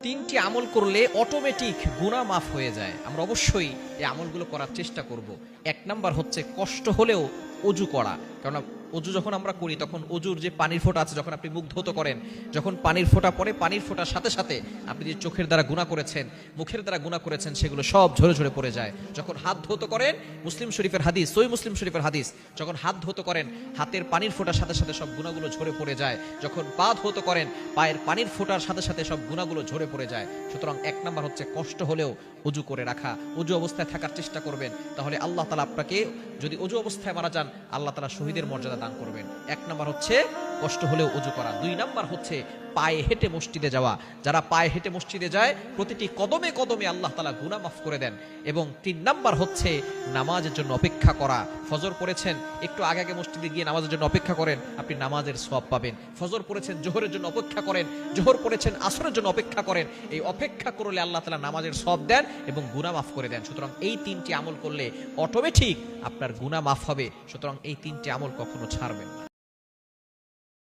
তিনটি আমল করলে অটোমেটিক গুনাহ মাফ হয়ে যায়। আমরা অবশ্যই এই আমলগুলো করার চেষ্টা করব। এক নাম্বার হচ্ছে কষ্ট হলেও অজু করা। কারণ অজু যখন আমরা করি তখন অজুর যে পানির ফোঁটা আছে, যখন আপনি মুখ ধৌত করেন, যখন পানির ফোঁটা পড়ে, পানির ফোঁটার সাথে সাথে আপনি যে চোখের দ্বারা গুনাহ করেছেন, মুখের দ্বারা গুনাহ করেছেন, সেগুলো সব ঝরে ঝরে পড়ে যায়। যখন হাত ধৌত করেন, মুসলিম শরীফের হাদিস, সহিহ মুসলিম শরীফের হাদিস, যখন হাত ধৌত করেন হাতের পানির ফোঁটার সাথে সাথে সব গুনাহগুলো ঝরে পড়ে যায়। যখন পা ধৌত করেন পায়ের পানির ফোঁটার সাথে সাথে সব গুনাহগুলো ঝরে পড়ে যায়। সুতরাং এক নাম্বার হচ্ছে কষ্ট হলেও অজু করে রাখা, অজু অবস্থায় থাকার চেষ্টা করবেন। তাহলে আল্লাহ তাআলা আপনাকে, যদি অজু অবস্থায় মারা যান, আল্লাহ তাআলা শহীদের মর্যাদা দান করবেন। এক নাম্বার হচ্ছে কষ্ট হলেও অজু করা। দুই নাম্বার হচ্ছে পায়ে হেঁটে মসজিদে যাওয়া। যারা পায়ে হেঁটে মসজিদে যায় প্রতিটি কদমে কদমে আল্লাহ তাআলা গুনাহ মাফ করে দেন। এবং তিন নাম্বার হচ্ছে নামাজের জন্য অপেক্ষা করা। ফজর পড়েছেন, একটু আগে আগে মসজিদে গিয়ে নামাজের জন্য অপেক্ষা করেন, আপনি নামাজের সওয়াব পাবেন। ফজর পড়েছেন, জোহরের জন্য অপেক্ষা করেন, জোহর পড়েছেন, আসরের জন্য অপেক্ষা করেন। এই অপেক্ষা করলে আল্লাহ তাআলা নামাজের সওয়াব দেন এবং গুনাহ মাফ করে দেন। সুতরাং এই তিনটি আমল করলে অটোমেটিক আপনার গুনাহ মাফ হবে। সুতরাং এই তিনটি আমল কখনো ছাড়বেন না।